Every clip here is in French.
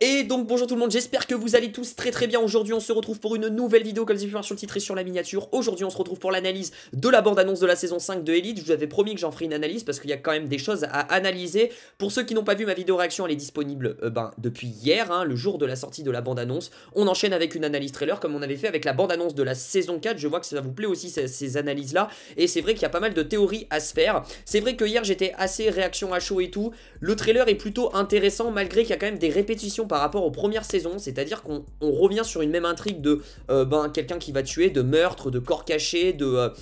Et donc bonjour tout le monde, j'espère que vous allez tous très bien. Aujourd'hui on se retrouve pour une nouvelle vidéo comme vous avez pu voir sur le titre et sur la miniature. Aujourd'hui on se retrouve pour l'analyse de la bande-annonce de la saison 5 de Elite. Je vous avais promis que j'en ferai une analyse parce qu'il y a quand même des choses à analyser. Pour ceux qui n'ont pas vu ma vidéo réaction, elle est disponible depuis hier, le jour de la sortie de la bande-annonce. On enchaîne avec une analyse trailer comme on avait fait avec la bande-annonce de la saison 4. Je vois que ça vous plaît aussi ces analyses-là. Et c'est vrai qu'il y a pas mal de théories à se faire. C'est vrai que hier j'étais assez réaction à chaud et tout. Le trailer est plutôt intéressant malgré qu'il y a quand même des répétitions par rapport aux premières saisons, c'est-à-dire qu'on revient sur une même intrigue de quelqu'un qui va tuer, de meurtre, de corps caché, de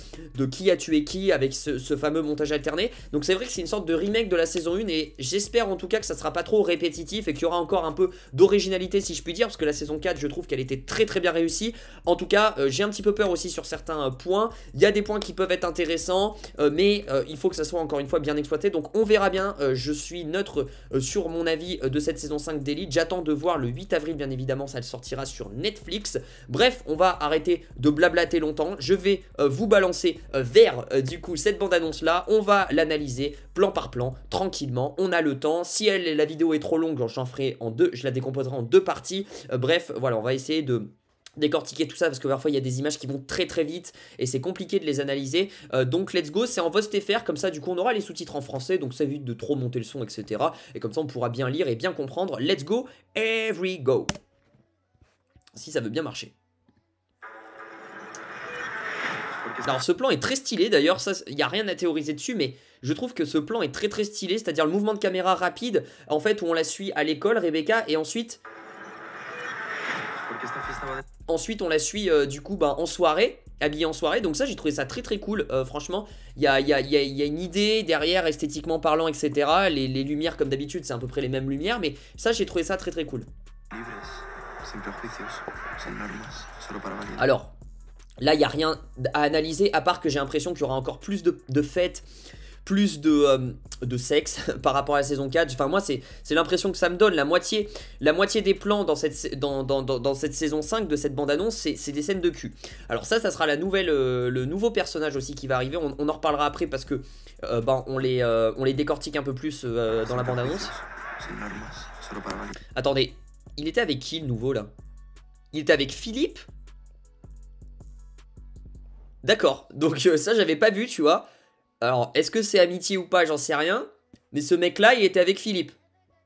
qui a tué qui avec ce fameux montage alterné. Donc c'est vrai que c'est une sorte de remake de la saison 1 et j'espère en tout cas que ça sera pas trop répétitif et qu'il y aura encore un peu d'originalité si je puis dire, parce que la saison 4 je trouve qu'elle était très bien réussie. En tout cas j'ai un petit peu peur aussi sur certains points. Il y a des points qui peuvent être intéressants mais il faut que ça soit encore une fois bien exploité, donc on verra bien. Je suis neutre sur mon avis de cette saison 5 d'Elite. J'attends de voir le 8 avril bien évidemment, ça sortira sur Netflix. Bref, on va arrêter de blablater longtemps. Je vais vous balancer vers du coup cette bande annonce là. On va l'analyser plan par plan, tranquillement. On a le temps. Si la vidéo est trop longue, j'en ferai en deux, je la décomposerai en deux parties. Bref, voilà, on va essayer de décortiquer tout ça parce que parfois il y a des images qui vont très vite et c'est compliqué de les analyser. Donc let's go, c'est en VostFR, comme ça du coup on aura les sous-titres en français, donc ça évite de trop monter le son, etc. Et comme ça on pourra bien lire et bien comprendre. Let's go, every go. Si ça veut bien marcher. Alors ce plan est très stylé d'ailleurs, il n'y a rien à théoriser dessus, mais je trouve que ce plan est très stylé, c'est-à-dire le mouvement de caméra rapide, en fait où on la suit à l'école, Rebecca, et ensuite on la suit du coup en soirée, habillée en soirée. Donc ça j'ai trouvé ça très cool. Franchement il y a une idée derrière, esthétiquement parlant, etc. Les lumières comme d'habitude c'est à peu près les mêmes lumières, mais ça j'ai trouvé ça très cool. Alors là il n'y a rien à analyser à part que j'ai l'impression qu'il y aura encore plus de fêtes, plus de sexe par rapport à la saison 4. Enfin moi c'est l'impression que ça me donne. La moitié des plans dans cette saison 5 de cette bande annonce c'est des scènes de cul. Alors ça sera la le nouveau personnage aussi qui va arriver. On en reparlera après parce que on les décortique un peu plus dans la bande annonce. Attendez, il était avec qui le nouveau là? Il était avec Philippe? D'accord, donc ça j'avais pas vu, tu vois. Alors, est-ce que c'est amitié ou pas, j'en sais rien. Mais ce mec-là, il était avec Philippe.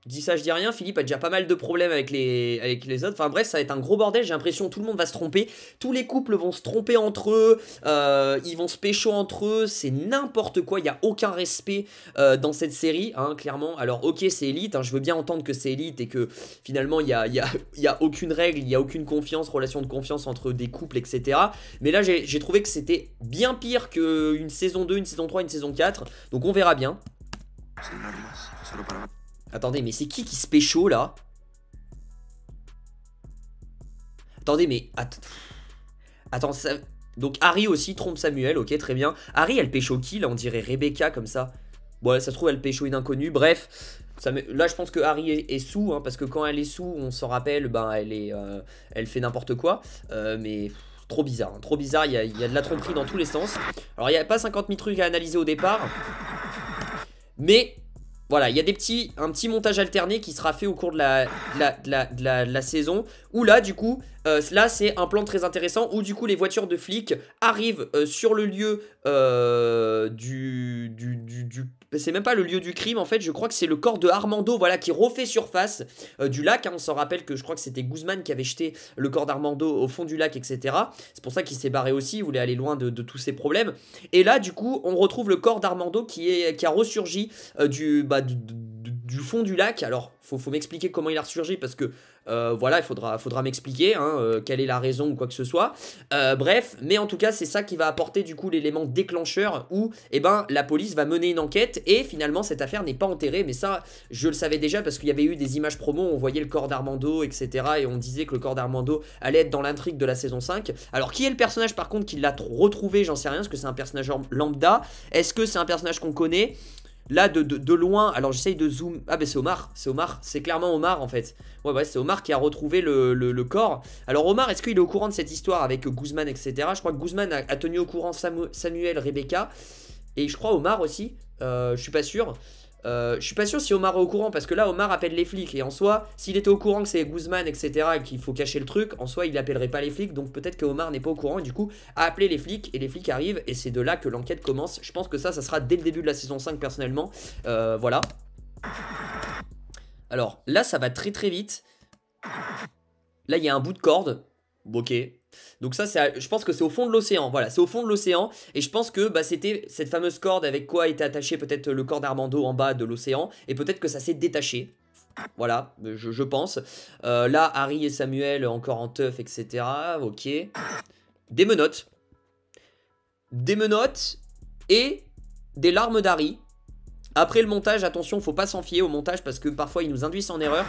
Je dis ça, je dis rien. Philippe a déjà pas mal de problèmes avec les autres. Enfin bref, ça va être un gros bordel. J'ai l'impression que tout le monde va se tromper. Tous les couples vont se tromper entre eux. Ils vont se pécho entre eux. C'est n'importe quoi. Il n'y a aucun respect dans cette série, clairement. Alors ok, c'est Elite. Je veux bien entendre que c'est Elite et que finalement, il y a aucune règle, il n'y a aucune confiance, relation de confiance entre des couples, etc. Mais là, j'ai trouvé que c'était bien pire qu'une saison 2, une saison 3, une saison 4. Donc on verra bien. Attendez, mais c'est qui se pécho là? Attendez, mais... Attends, ça... Donc Harry aussi trompe Samuel, ok, très bien. Harry, elle pécho qui là? On dirait Rebecca comme ça. Bon, ça se trouve, elle pécho une inconnue. Bref, là je pense que Harry est sous, parce que quand elle est sous, on s'en rappelle, elle fait n'importe quoi. Mais... trop bizarre, trop bizarre, il y a de la tromperie dans tous les sens. Alors il n'y a pas 50 000 trucs à analyser au départ. Mais... voilà, il y a un petit montage alterné qui sera fait au cours de la saison. Où là, du coup, là c'est un plan très intéressant où du coup les voitures de flics arrivent sur le lieu c'est même pas le lieu du crime en fait, je crois que c'est le corps de Armando, voilà, qui refait surface du lac. On s'en rappelle que je crois que c'était Guzman qui avait jeté le corps d'Armando au fond du lac, etc. C'est pour ça qu'il s'est barré aussi, il voulait aller loin de tous ces problèmes. Et là, du coup, on retrouve le corps d'Armando qui a ressurgi du fond du lac. Alors, faut m'expliquer comment il a ressurgi parce que voilà, il faudra m'expliquer quelle est la raison ou quoi que ce soit. Bref, mais en tout cas, c'est ça qui va apporter du coup l'élément déclencheur où la police va mener une enquête et finalement cette affaire n'est pas enterrée. Mais ça, je le savais déjà parce qu'il y avait eu des images promo, on voyait le corps d'Armando, etc. Et on disait que le corps d'Armando allait être dans l'intrigue de la saison 5. Alors, qui est le personnage par contre qui l'a retrouvé? J'en sais rien. Est-ce que c'est un personnage lambda? Est-ce que c'est un personnage qu'on connaît? Là de loin, alors j'essaye de zoom. Ah ben c'est Omar, c'est clairement Omar en fait. Ouais c'est Omar qui a retrouvé le corps. Alors Omar, est-ce qu'il est au courant de cette histoire avec Guzman, etc. Je crois que Guzman a tenu au courant Samuel, Rebecca. Et je crois Omar aussi, je suis pas sûr. Je suis pas sûr si Omar est au courant parce que là Omar appelle les flics et en soi s'il était au courant que c'est Guzman etc et qu'il faut cacher le truc, en soi il appellerait pas les flics, donc peut-être que Omar n'est pas au courant et du coup a appelé les flics et les flics arrivent et c'est de là que l'enquête commence. Je pense que ça sera dès le début de la saison 5 personnellement. Voilà. Alors là ça va très très vite. Là il y a un bout de corde. Ok. Donc ça, je pense que c'est au fond de l'océan. Voilà, c'est au fond de l'océan. Et je pense que bah, c'était cette fameuse corde avec quoi était attaché peut-être le corps d'Armando en bas de l'océan. Et peut-être que ça s'est détaché. Voilà, je pense. Là, Harry et Samuel encore en teuf, etc. Ok. Des menottes. Des menottes et des larmes d'Harry. Après le montage, attention, faut pas s'en fier au montage parce que parfois ils nous induisent en erreur.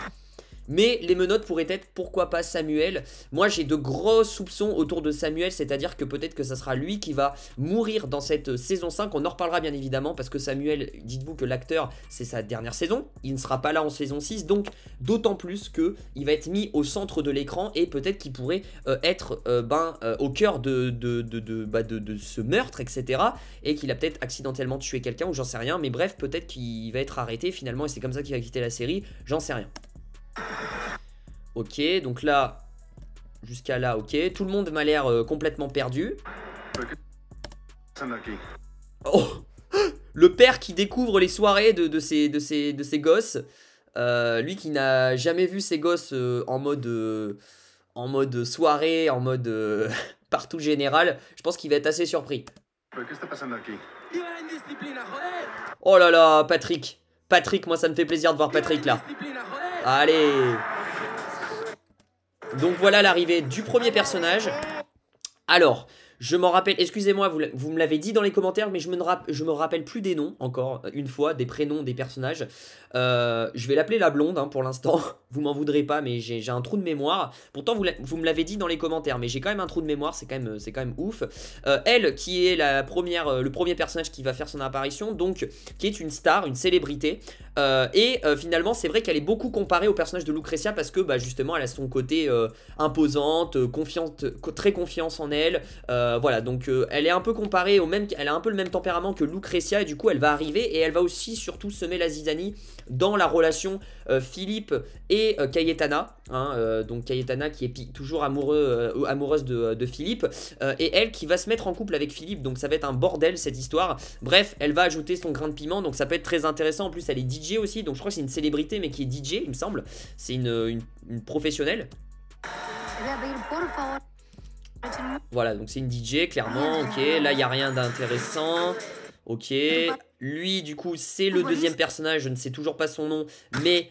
Mais les menottes pourraient être, pourquoi pas, Samuel. Moi j'ai de gros soupçons autour de Samuel, c'est-à-dire que peut-être que ça sera lui qui va mourir dans cette saison 5. On en reparlera bien évidemment parce que Samuel, dites-vous que l'acteur c'est sa dernière saison, il ne sera pas là en saison 6, donc d'autant plus que il va être mis au centre de l'écran et peut-être qu'il pourrait être au cœur de ce meurtre, etc. Et qu'il a peut-être accidentellement tué quelqu'un ou j'en sais rien, mais bref, peut-être qu'il va être arrêté finalement et c'est comme ça qu'il va quitter la série, j'en sais rien. Ok, donc là, jusqu'à là, ok. Tout le monde m'a l'air complètement perdu. Oh, le père qui découvre les soirées de ses gosses. Lui qui n'a jamais vu ses gosses en mode soirée, en mode partout général. Je pense qu'il va être assez surpris. Oh là là, Patrick. Patrick, moi ça me fait plaisir de voir Patrick là. Allez. Donc voilà l'arrivée du premier personnage. Alors, je m'en rappelle, excusez-moi, vous me l'avez dit dans les commentaires, mais je me rappelle plus des noms, encore une fois, des prénoms des personnages. Je vais l'appeler la blonde pour l'instant, vous m'en voudrez pas, mais j'ai un trou de mémoire. Pourtant, vous me l'avez dit dans les commentaires, mais j'ai quand même un trou de mémoire, c'est quand même ouf. Elle, qui est le premier personnage qui va faire son apparition, donc qui est une star, une célébrité. Finalement, c'est vrai qu'elle est beaucoup comparée au personnage de Lucretia parce que justement, elle a son côté imposante, confiante, très confiance en elle. Voilà, donc elle est un peu comparée elle a un peu le même tempérament que Lucretia et du coup elle va arriver et elle va aussi surtout semer la zizanie dans la relation Philippe et Cayetana, donc Cayetana qui est toujours amoureuse de Philippe et elle qui va se mettre en couple avec Philippe, donc ça va être un bordel cette histoire. Bref, elle va ajouter son grain de piment, donc ça peut être très intéressant. En plus elle est DJ aussi, donc je crois que c'est une célébrité mais qui est DJ il me semble, c'est une professionnelle. Voilà, donc c'est une DJ, clairement, ok, là il n'y a rien d'intéressant, ok, lui du coup c'est le deuxième personnage, je ne sais toujours pas son nom, mais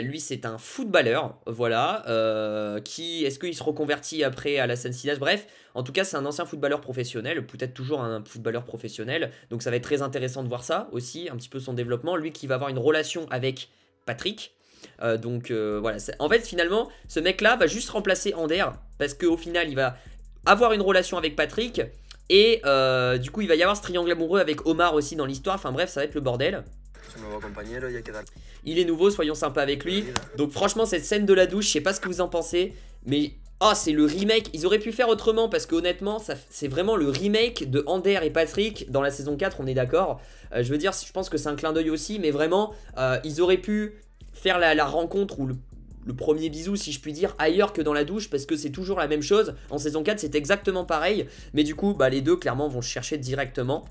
lui c'est un footballeur, voilà, est-ce qu'il se reconvertit après à la San Silas, bref, en tout cas c'est un ancien footballeur professionnel, peut-être toujours un footballeur professionnel, donc ça va être très intéressant de voir ça aussi, un petit peu son développement, lui qui va avoir une relation avec Patrick. Voilà, en fait finalement ce mec là va juste remplacer Ander parce qu'au final il va avoir une relation avec Patrick et du coup il va y avoir ce triangle amoureux avec Omar aussi dans l'histoire, enfin bref ça va être le bordel. Il est nouveau, soyons sympas avec lui. Donc franchement cette scène de la douche, je sais pas ce que vous en pensez, mais c'est le remake, ils auraient pu faire autrement parce que honnêtement c'est vraiment le remake de Ander et Patrick dans la saison 4, on est d'accord. Je veux dire, je pense que c'est un clin d'œil aussi, mais vraiment ils auraient pu faire la rencontre ou le premier bisou si je puis dire ailleurs que dans la douche parce que c'est toujours la même chose. En saison 4 c'est exactement pareil, mais du coup les deux clairement vont se chercher directement.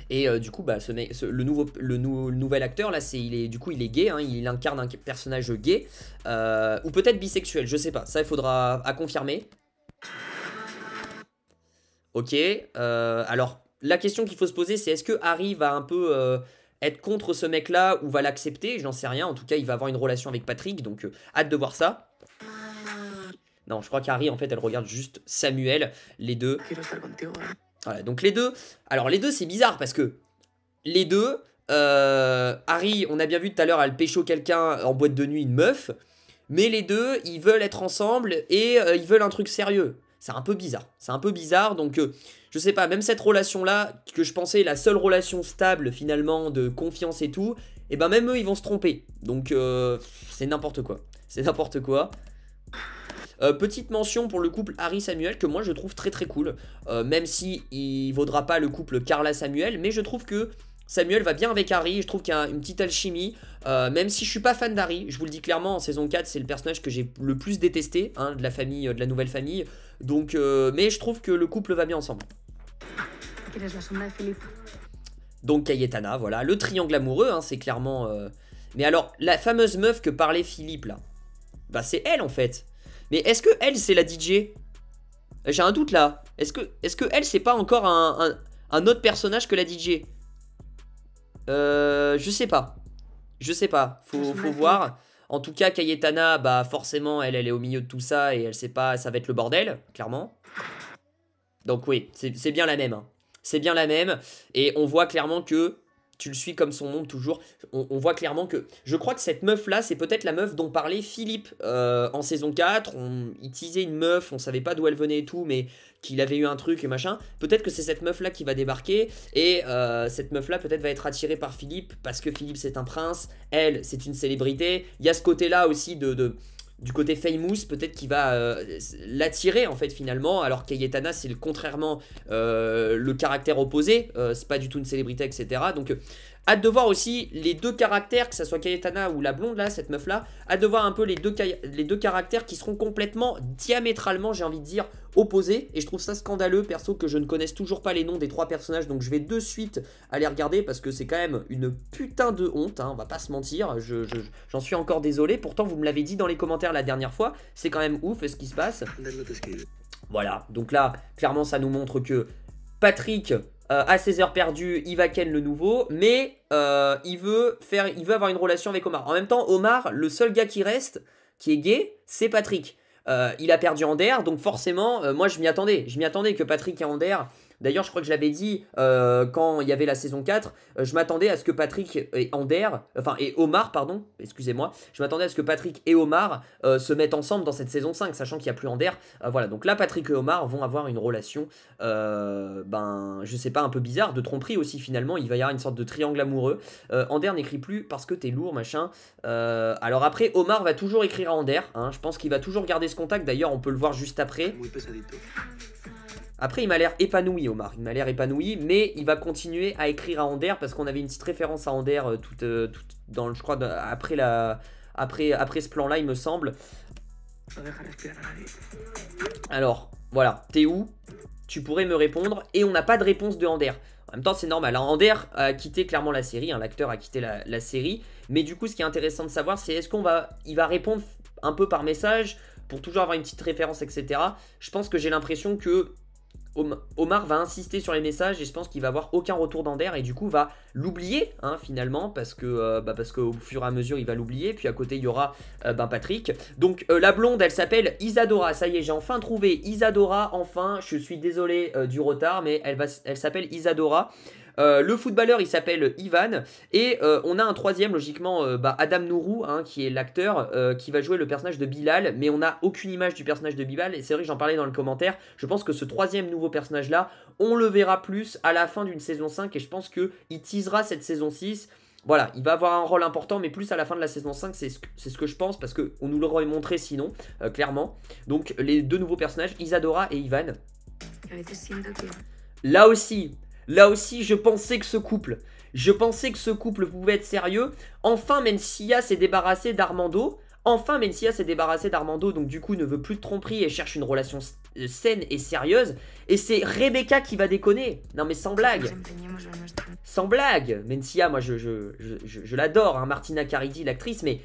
Et du coup le nouvel acteur là il est gay, il incarne un personnage gay ou peut-être bisexuel, je sais pas, ça il faudra à confirmer. Ok, alors la question qu'il faut se poser c'est est-ce que Harry va un peu être contre ce mec là ou va l'accepter, j'en sais rien, en tout cas il va avoir une relation avec Patrick, donc hâte de voir ça. Non, je crois qu'Harry en fait elle regarde juste Samuel, les deux. Voilà, donc les deux, alors les deux c'est bizarre parce que les deux, Harry on a bien vu tout à l'heure elle pécho quelqu'un en boîte de nuit, une meuf, mais les deux ils veulent être ensemble et ils veulent un truc sérieux. C'est un peu bizarre, donc je sais pas, même cette relation là, que je pensais la seule relation stable finalement de confiance et tout, et même eux ils vont se tromper, donc c'est n'importe quoi, petite mention pour le couple Harry-Samuel que moi je trouve très très cool, même si il vaudra pas le couple Carla-Samuel, mais je trouve que Samuel va bien avec Harry, je trouve qu'il y a une petite alchimie, même si je suis pas fan d'Harry, je vous le dis clairement, en saison 4 c'est le personnage que j'ai le plus détesté, hein, de la famille, de la nouvelle famille, donc, mais je trouve que le couple va bien ensemble. Donc Cayetana, voilà, le triangle amoureux, hein, c'est clairement... Mais alors, la fameuse meuf que parlait Philippe là, bah c'est elle en fait. Mais est-ce que elle c'est la DJ? J'ai un doute là, est-ce que elle c'est pas encore un autre personnage que la DJ? Je sais pas. Je sais pas. Faut voir. En tout cas, Cayetana, bah forcément, elle est au milieu de tout ça et elle sait pas, ça va être le bordel, clairement. Donc oui, c'est bien la même. Hein. C'est bien la même. Et on voit clairement que tu le suis comme son nom toujours. On voit clairement que... Je crois que cette meuf-là, c'est peut-être la meuf dont parlait Philippe en saison 4. Il teasait une meuf, on savait pas d'où elle venait et tout, mais qu'il avait eu un truc et machin. Peut-être que c'est cette meuf-là qui va débarquer. Et cette meuf-là, peut-être, va être attirée par Philippe parce que Philippe, c'est un prince. Elle, c'est une célébrité. Il y a ce côté-là aussi du côté famous, peut-être qui va l'attirer en fait finalement, alors Cayetana c'est contrairement le caractère opposé, c'est pas du tout une célébrité etc. Donc hâte de voir aussi les deux caractères, que ça soit Cayetana ou la blonde là, cette meuf là, hâte de voir un peu les deux caractères qui seront complètement diamétralement, j'ai envie de dire, opposés, et je trouve ça scandaleux perso que je ne connaisse toujours pas les noms des trois personnages, donc je vais de suite aller regarder parce que c'est quand même une putain de honte, hein, on va pas se mentir, j'en suis encore désolé, pourtant vous me l'avez dit dans les commentaires la dernière fois, c'est quand même ouf ce qui se passe. Voilà, donc là, clairement ça nous montre que Patrick... à ses heures perdues, il va ken le nouveau, mais il veut avoir une relation avec Omar. En même temps, Omar, le seul gars qui reste, qui est gay, c'est Patrick. Il a perdu Ander, donc forcément, moi je m'y attendais. Je m'y attendais que Patrick et Ander... D'ailleurs, je crois que je l'avais dit quand il y avait la saison 4, je m'attendais à ce que Patrick et Omar, pardon, excusez-moi, je m'attendais à ce que Patrick et Omar se mettent ensemble dans cette saison 5, sachant qu'il n'y a plus Ander. Voilà, donc là, Patrick et Omar vont avoir une relation, je sais pas, un peu bizarre, de tromperie aussi finalement, il va y avoir une sorte de triangle amoureux. Ander n'écrit plus parce que t'es lourd, machin. Alors après, Omar va toujours écrire à Ander, hein, je pense qu'il va toujours garder ce contact, d'ailleurs on peut le voir juste après. Après, il m'a l'air épanoui, Omar. Il m'a l'air épanoui, mais il va continuer à écrire à Ander parce qu'on avait une petite référence à Ander dans, je crois, après ce plan-là, il me semble. Alors, voilà. T'es où? Tu pourrais me répondre. Et on n'a pas de réponse de Ander. En même temps, c'est normal. Hein. Ander a quitté clairement la série. Hein. L'acteur a quitté la série. Mais du coup, ce qui est intéressant de savoir, c'est est-ce il va répondre un peu par message pour toujours avoir une petite référence, etc. Je pense que j'ai l'impression que Omar va insister sur les messages et je pense qu'il va avoir aucun retour d'Ander et du coup va l'oublier hein, finalement parce qu'au fur et à mesure il va l'oublier. Puis à côté il y aura Patrick. Donc la blonde elle s'appelle Isadora. Ça y est, j'ai enfin trouvé Isadora, enfin. Je suis désolé du retard mais elle s'appelle Isadora. Le footballeur il s'appelle Ivan et on a un troisième logiquement Adam Nourou hein, qui est l'acteur qui va jouer le personnage de Bilal, mais on n'a aucune image du personnage de Bilal et c'est vrai que j'en parlais dans le commentaire. Je pense que ce troisième nouveau personnage là on le verra plus à la fin d'une saison 5 et je pense qu'il teasera cette saison 6. Voilà, il va avoir un rôle important, mais plus à la fin de la saison 5, c'est ce que je pense, parce qu'on nous l'aurait montré sinon, clairement. Donc les deux nouveaux personnages, Isadora et Ivan. Là aussi, je pensais que ce couple pouvait être sérieux. Enfin, Mencia s'est débarrassé d'Armando. Donc du coup, ne veut plus de tromperie et cherche une relation saine et sérieuse. Et c'est Rebecca qui va déconner. Non mais sans blague. Sans blague. Mencia, moi je l'adore, hein, Martina Caridi, l'actrice, mais...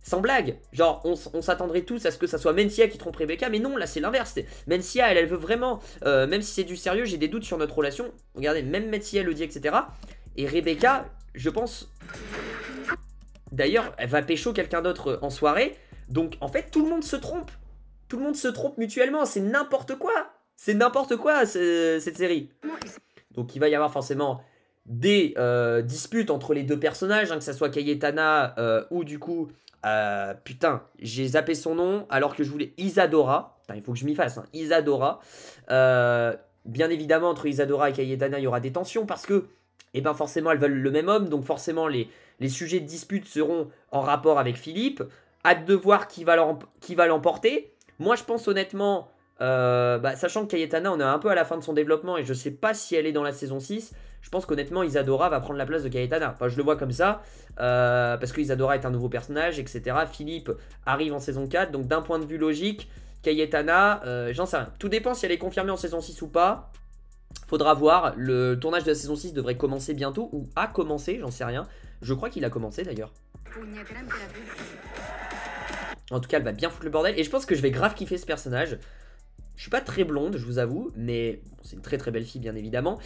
Sans blague, genre on s'attendrait tous à ce que ça soit Mencia qui trompe Rebecca, mais non, là c'est l'inverse. Mencia, elle veut vraiment, même si c'est du sérieux, j'ai des doutes sur notre relation. Regardez, même Mencia le dit, etc. Et Rebecca, je pense, d'ailleurs, elle va pécho quelqu'un d'autre en soirée. Donc en fait, tout le monde se trompe. Tout le monde se trompe mutuellement, c'est n'importe quoi. C'est n'importe quoi cette série. Donc il va y avoir forcément des disputes entre les deux personnages, hein, que ça soit Cayetana ou du coup... putain, j'ai zappé son nom alors que je voulais Isadora. Putain, il faut que je m'y fasse, hein. Isadora. Bien évidemment, entre Isadora et Cayetana, il y aura des tensions parce que, forcément, elles veulent le même homme. Donc, forcément, les sujets de dispute seront en rapport avec Philippe. Hâte de voir qui va l'emporter. Moi, je pense honnêtement, sachant que Cayetana, on est un peu à la fin de son développement et je sais pas si elle est dans la saison 6. je pense qu'honnêtement Isadora va prendre la place de Cayetana. Enfin je le vois comme ça, parce que Isadora est un nouveau personnage, etc. Philippe arrive en saison 4, donc d'un point de vue logique, Cayetana, j'en sais rien. Tout dépend si elle est confirmée en saison 6 ou pas. Faudra voir, le tournage de la saison 6 devrait commencer bientôt, ou a commencé, j'en sais rien. Je crois qu'il a commencé d'ailleurs. En tout cas, elle va bien foutre le bordel. Et je pense que je vais grave kiffer ce personnage. Je suis pas très blonde, je vous avoue. Mais c'est une très très belle fille, bien évidemment.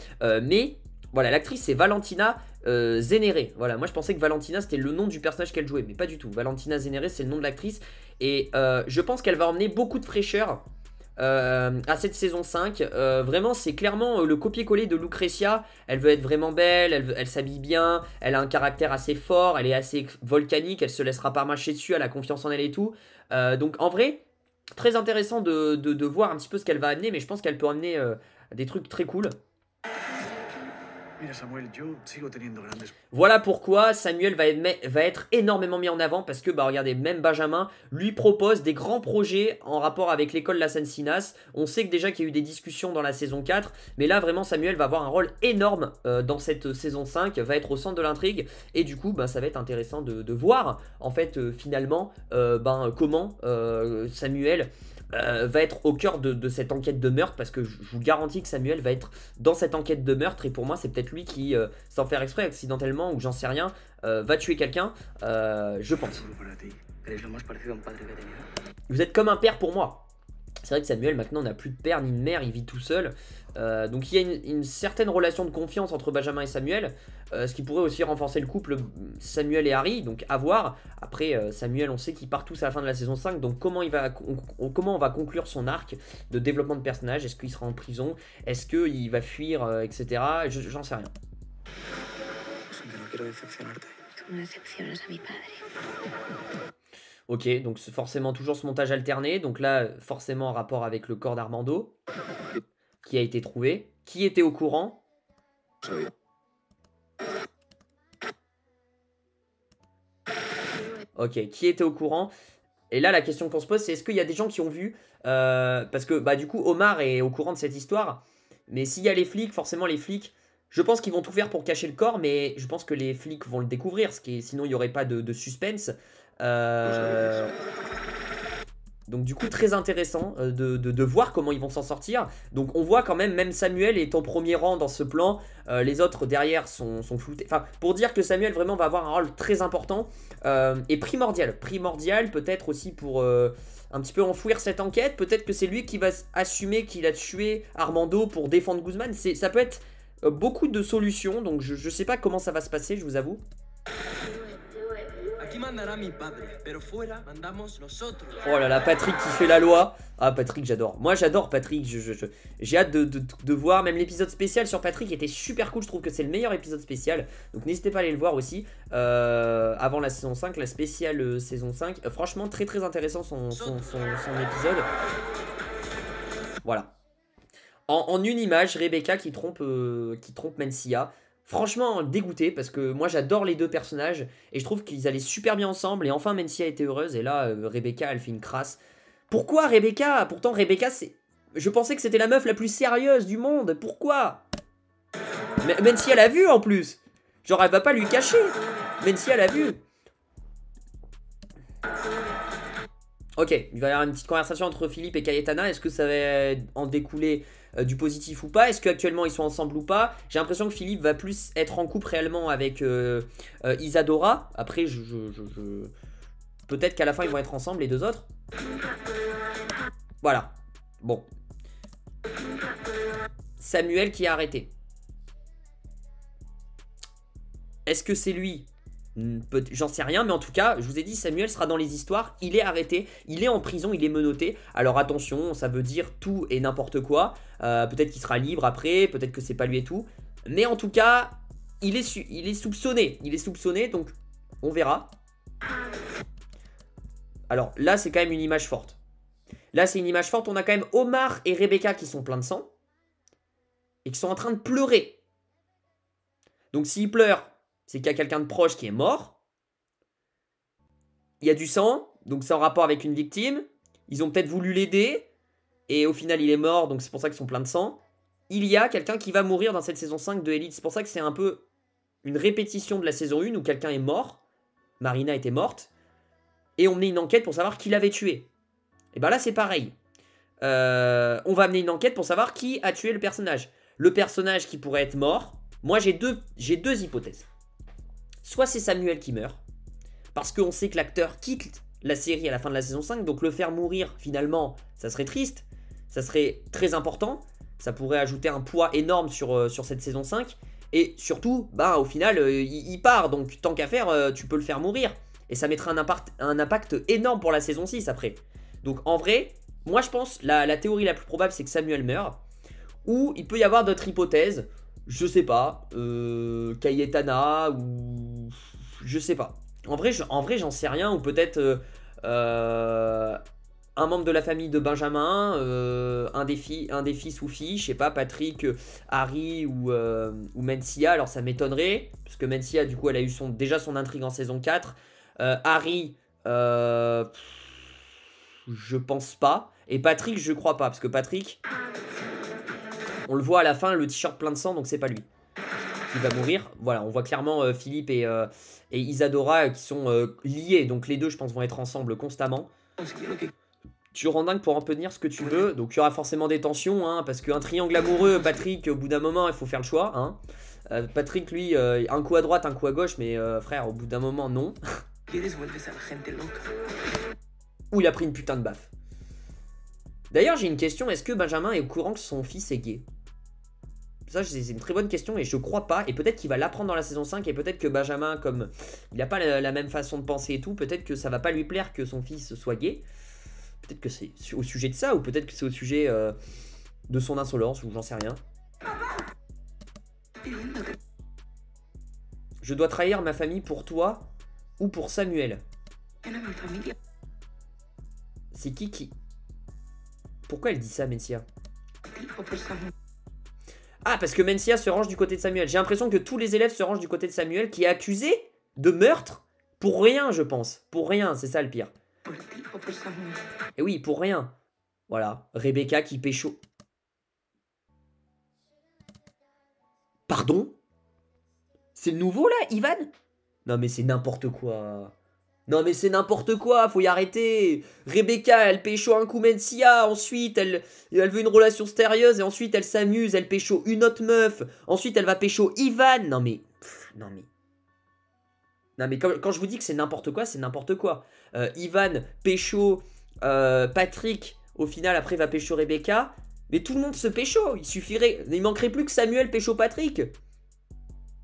Mais voilà, l'actrice c'est Valentina Zenere. Voilà, moi je pensais que Valentina c'était le nom du personnage qu'elle jouait. Mais pas du tout. Valentina Zenere c'est le nom de l'actrice. Et je pense qu'elle va emmener beaucoup de fraîcheur à cette saison 5. Vraiment c'est clairement le copier-coller de Lucretia. Elle veut être vraiment belle, elle s'habille bien, elle a un caractère assez fort, elle est assez volcanique, elle se laissera pas marcher dessus, elle a confiance en elle et tout. Donc en vrai très intéressant de voir un petit peu ce qu'elle va amener, mais je pense qu'elle peut amener des trucs très cool. Mira, Samuel, yo sigo teniendo grandes... Voilà pourquoi Samuel va être énormément mis en avant, parce que, bah regardez, même Benjamin lui propose des grands projets en rapport avec l'école La Sancinas. On sait que déjà qu'il y a eu des discussions dans la saison 4, mais là vraiment Samuel va avoir un rôle énorme dans cette saison 5, va être au centre de l'intrigue, et du coup bah, ça va être intéressant de voir en fait finalement comment Samuel va être au cœur de cette enquête de meurtre, parce que je vous garantis que Samuel va être dans cette enquête de meurtre, et pour moi c'est peut-être lui qui, sans faire exprès, accidentellement ou j'en sais rien, va tuer quelqu'un, je pense. Vous êtes comme un père pour moi. C'est vrai que Samuel maintenant n'a plus de père ni de mère, il vit tout seul. Donc il y a une certaine relation de confiance entre Benjamin et Samuel, ce qui pourrait aussi renforcer le couple Samuel et Harry, donc à voir. Après Samuel on sait qu'il part tous à la fin de la saison 5, donc comment on va conclure son arc de développement de personnage? Est-ce qu'il sera en prison? Est-ce qu'il va fuir, etc. J'en sais rien. Ok, donc c'est forcément toujours ce montage alterné. Donc là, forcément en rapport avec le corps d'Armando, qui a été trouvé. Qui était au courant? Ok, qui était au courant? Et là, la question qu'on se pose, c'est est-ce qu'il y a des gens qui ont vu parce que, bah du coup, Omar est au courant de cette histoire. Mais s'il y a les flics, forcément les flics... Je pense qu'ils vont tout faire pour cacher le corps, mais je pense que les flics vont le découvrir, sinon il n'y aurait pas de suspense. Donc du coup très intéressant de voir comment ils vont s'en sortir. Donc on voit quand même Samuel est en premier rang dans ce plan. Les autres derrière sont floutés. Enfin pour dire que Samuel vraiment va avoir un rôle très important et primordial. Primordial peut-être aussi pour un petit peu enfouir cette enquête. Peut-être que c'est lui qui va assumer qu'il a tué Armando pour défendre Guzman. Ça peut être beaucoup de solutions. Donc je sais pas comment ça va se passer, je vous avoue. Oh là là, Patrick qui fait la loi. Ah, Patrick, j'adore. Moi, j'adore Patrick. J'ai hâte de voir. Même l'épisode spécial sur Patrick était super cool. Je trouve que c'est le meilleur épisode spécial. Donc, n'hésitez pas à aller le voir aussi. Avant la saison 5, la spéciale saison 5. Franchement, très très intéressant son épisode. Voilà. En une image, Rebecca qui trompe Mencia. Franchement dégoûté parce que moi j'adore les deux personnages et je trouve qu'ils allaient super bien ensemble et enfin Mencia était heureuse et là Rebecca elle fait une crasse. Pourquoi Rebecca? Pourtant Rebecca c'est... Je pensais que c'était la meuf la plus sérieuse du monde, pourquoi? Mencia l'a vu en plus. Genre elle va pas lui cacher. Mencia l'a vu. Ok, il va y avoir une petite conversation entre Philippe et Cayetana. Est-ce que ça va en découler du positif ou pas? Est-ce qu'actuellement ils sont ensemble ou pas? J'ai l'impression que Philippe va plus être en couple réellement avec Isadora. Après, peut-être qu'à la fin ils vont être ensemble les deux autres. Voilà. Bon. Samuel qui a arrêté. Est-ce que c'est lui? J'en sais rien, mais en tout cas, je vous ai dit, Samuel sera dans les histoires, il est arrêté, il est en prison, il est menotté. Alors attention, ça veut dire tout et n'importe quoi. Peut-être qu'il sera libre après, peut-être que c'est pas lui et tout. Mais en tout cas, il est soupçonné. Il est soupçonné, donc on verra. Alors là, c'est quand même une image forte. Là, c'est une image forte. On a quand même Omar et Rebecca qui sont pleins de sang. Et qui sont en train de pleurer. Donc s'ils pleurent, c'est qu'il y a quelqu'un de proche qui est mort. Il y a du sang, donc c'est en rapport avec une victime. Ils ont peut-être voulu l'aider. Et au final, il est mort, donc c'est pour ça qu'ils sont pleins de sang. il y a quelqu'un qui va mourir dans cette saison 5 de Elite. C'est pour ça que c'est un peu une répétition de la saison 1 où quelqu'un est mort. Marina était morte. Et on menait une enquête pour savoir qui l'avait tué. Et ben là, c'est pareil. On va mener une enquête pour savoir qui a tué le personnage. Le personnage qui pourrait être mort. Moi, j'ai deux hypothèses. Soit c'est Samuel qui meurt. Parce qu'on sait que l'acteur quitte la série à la fin de la saison 5. Donc le faire mourir, finalement, ça serait triste. Ça serait très important. Ça pourrait ajouter un poids énorme sur cette saison 5. Et surtout, bah, au final, il part. Donc tant qu'à faire, tu peux le faire mourir. Et ça mettra un impact énorme pour la saison 6 après. Donc en vrai, moi je pense, la théorie la plus probable c'est que Samuel meurt. Ou il peut y avoir d'autres hypothèses. Je sais pas. Cayetana ou... Je sais pas. En vrai, j'en sais rien. Ou peut-être un membre de la famille de Benjamin. Un des fils ou filles. Je sais pas, Patrick, Harry ou Mencia. Alors ça m'étonnerait. Parce que Mencia, du coup, elle a eu déjà son intrigue en saison 4. Harry, je pense pas. Et Patrick, je crois pas. Parce que Patrick, on le voit à la fin, le t-shirt plein de sang, donc c'est pas lui qui va mourir. Voilà, on voit clairement Philippe et Isadora qui sont liés. Donc les deux, je pense, vont être ensemble constamment. Tu rends dingue pour en tenir ce que tu veux. Donc il y aura forcément des tensions. Hein, parce qu'un triangle amoureux, Patrick, au bout d'un moment, il faut faire le choix. Hein. Patrick, lui, un coup à droite, un coup à gauche. Mais frère, au bout d'un moment, non. Ou il a pris une putain de baffe. D'ailleurs, j'ai une question. Est-ce que Benjamin est au courant que son fils est gay? Ça, c'est une très bonne question et je crois pas. Et peut-être qu'il va l'apprendre dans la saison 5. Et peut-être que Benjamin, comme il n'a pas la même façon de penser et tout, peut-être que ça va pas lui plaire que son fils soit gay. Peut-être que c'est au sujet de ça. Ou peut-être que c'est au sujet de son insolence. Ou j'en sais rien. Je dois trahir ma famille pour toi ou pour Samuel. C'est qui... Pourquoi elle dit ça, Mencia? Ah, parce que Mencia se range du côté de Samuel. J'ai l'impression que tous les élèves se rangent du côté de Samuel, qui est accusé de meurtre pour rien, je pense. Pour rien, c'est ça le pire. Et oui, pour rien. Voilà, Rebecca qui pécho. Pardon? C'est le nouveau, là, Ivan? Non, mais c'est n'importe quoi. Non mais c'est n'importe quoi, faut y arrêter. Rebecca, elle pécho un coup Mencia, ensuite elle veut une relation sérieuse et ensuite elle s'amuse, elle pécho une autre meuf, ensuite elle va pécho Ivan. Non mais quand je vous dis que c'est n'importe quoi, c'est n'importe quoi. Ivan pécho Patrick, au final après va pécho Rebecca, mais tout le monde se pécho, il manquerait plus que Samuel pécho Patrick.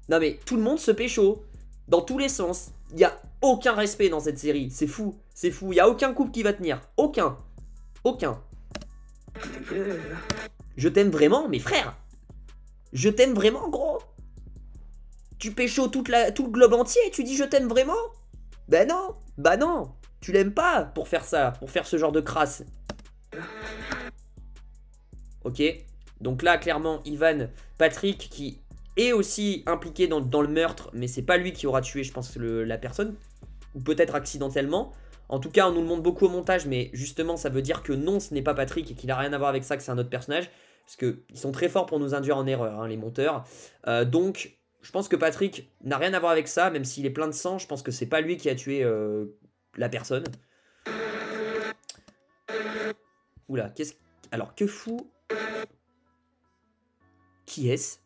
Non mais tout le monde se pécho, dans tous les sens. Il y a aucun respect dans cette série, c'est fou, c'est fou. Il n'y a aucun couple qui va tenir, aucun. Je t'aime vraiment, mes frères. Je t'aime vraiment, gros. Tu pécho tout le globe entier et tu dis je t'aime vraiment? Bah non, tu l'aimes pas pour faire ça, pour faire ce genre de crasse. Ok, donc là clairement Ivan, Patrick qui est aussi impliqué dans le meurtre, mais c'est pas lui qui aura tué, je pense, la personne. Ou peut-être accidentellement. En tout cas, on nous le montre beaucoup au montage, mais justement, ça veut dire que non, ce n'est pas Patrick et qu'il n'a rien à voir avec ça, que c'est un autre personnage. Parce qu'ils sont très forts pour nous induire en erreur, hein, les monteurs. Donc, je pense que Patrick n'a rien à voir avec ça, même s'il est plein de sang. Je pense que c'est pas lui qui a tué la personne. Oula, alors, que fou. Qui est-ce?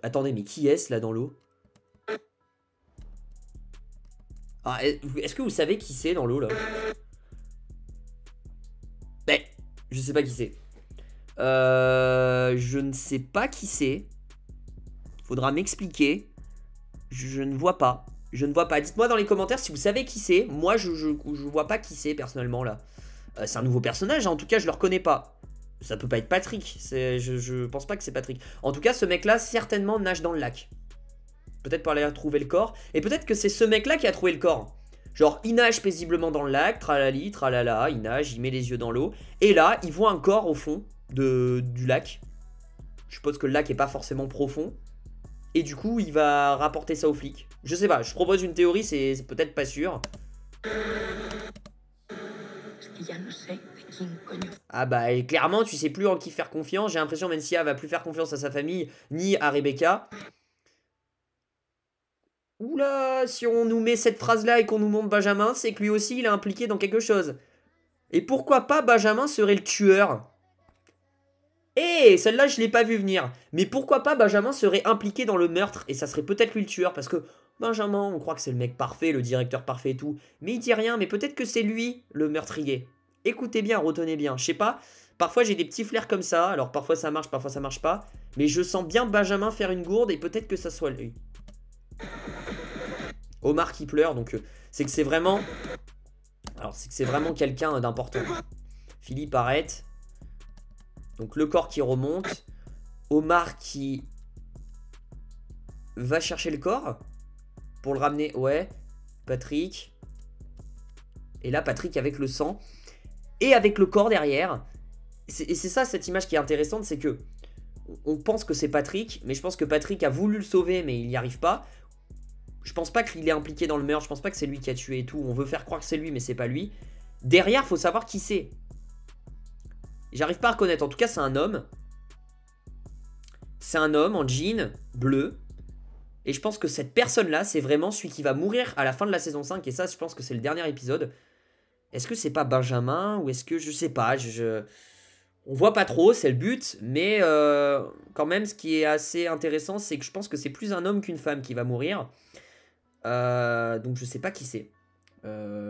Attendez, mais qui est-ce là dans l'eau? Ah, est-ce que vous savez qui c'est dans l'eau là? Ben, je sais pas qui c'est. Je ne sais pas qui c'est. Faudra m'expliquer. Je ne vois pas. Je ne vois pas. Dites-moi dans les commentaires si vous savez qui c'est. Moi, je vois pas qui c'est personnellement là. C'est un nouveau personnage, hein. En tout cas, je le reconnais pas. Ça peut pas être Patrick. Je pense pas que c'est Patrick. En tout cas, ce mec-là, certainement nage dans le lac. Peut-être pour aller trouver le corps. Et peut-être que c'est ce mec-là qui a trouvé le corps. Genre, il nage paisiblement dans le lac, tralali, tralala, il nage, il met les yeux dans l'eau. Et là, il voit un corps au fond du lac. Je suppose que le lac est pas forcément profond. Et du coup, il va rapporter ça aux flics. Je sais pas, je propose une théorie, c'est peut-être pas sûr. ya no sé de quién coño. Ah bah et clairement tu sais plus en qui faire confiance. J'ai l'impression Mencia va plus faire confiance à sa famille ni à Rebecca. Oula, si on nous met cette phrase là et qu'on nous montre Benjamin, c'est que lui aussi il est impliqué dans quelque chose. Et pourquoi pas Benjamin serait le tueur? Eh, celle-là je l'ai pas vu venir. Mais pourquoi pas Benjamin serait impliqué dans le meurtre et ça serait peut-être lui le tueur parce que Benjamin, on croit que c'est le mec parfait, le directeur parfait et tout. Mais il dit rien, mais peut-être que c'est lui le meurtrier. Écoutez bien, retenez bien. Je sais pas, parfois j'ai des petits flairs comme ça. Alors parfois ça marche pas. Mais je sens bien Benjamin faire une gourde et peut-être que ça soit lui. Omar qui pleure, donc c'est que c'est vraiment... Alors c'est que c'est vraiment quelqu'un d'important. Philippe arrête. Donc le corps qui remonte. Omar qui va chercher le corps pour le ramener. Ouais. Patrick. Et là Patrick avec le sang. Et avec le corps derrière. Et c'est ça cette image qui est intéressante. C'est que on pense que c'est Patrick. Mais je pense que Patrick a voulu le sauver mais il n'y arrive pas. Je pense pas qu'il est impliqué dans le meurtre. Je pense pas que c'est lui qui a tué et tout. On veut faire croire que c'est lui mais c'est pas lui. Derrière faut savoir qui c'est. J'arrive pas à reconnaître. En tout cas, c'est un homme. C'est un homme en jean bleu. Et je pense que cette personne-là, c'est vraiment celui qui va mourir à la fin de la saison 5. Et ça, je pense que c'est le dernier épisode. Est-ce que c'est pas Benjamin? Ou est-ce que... Je sais pas. On voit pas trop, c'est le but. Mais quand même, ce qui est assez intéressant, c'est que je pense que c'est plus un homme qu'une femme qui va mourir. Donc je sais pas qui c'est.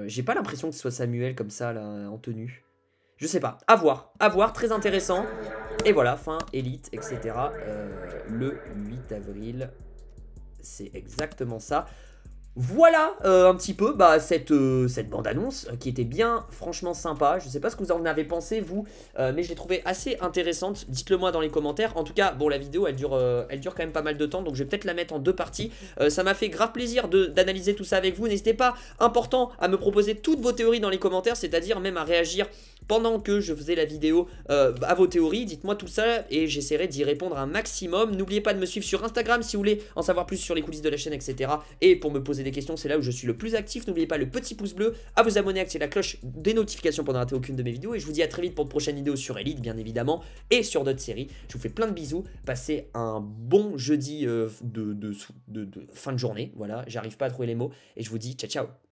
J'ai pas l'impression que ce soit Samuel comme ça, là, en tenue. Je sais pas, à voir, très intéressant. Et voilà, fin, élite, etc. Le 8 avril, c'est exactement ça. Voilà un petit peu cette bande-annonce qui était bien franchement sympa. Je sais pas ce que vous en avez pensé vous, mais je l'ai trouvée assez intéressante. Dites-le moi dans les commentaires. En tout cas, bon la vidéo elle dure quand même pas mal de temps, donc je vais peut-être la mettre en 2 parties. Ça m'a fait grave plaisir d'analyser tout ça avec vous. N'hésitez pas, important, à me proposer toutes vos théories dans les commentaires, c'est-à-dire même à réagir pendant que je faisais la vidéo à vos théories. Dites-moi tout ça et j'essaierai d'y répondre un maximum. N'oubliez pas de me suivre sur Instagram si vous voulez en savoir plus sur les coulisses de la chaîne, etc. Et pour me poser des questions, c'est là où je suis le plus actif. N'oubliez pas le petit pouce bleu, à vous abonner, activer la cloche des notifications pour ne rater aucune de mes vidéos. Et je vous dis à très vite pour de prochaines vidéos sur Elite, bien évidemment, et sur d'autres séries. Je vous fais plein de bisous. Passez un bon jeudi de fin de journée. Voilà, j'arrive pas à trouver les mots. Et je vous dis ciao ciao.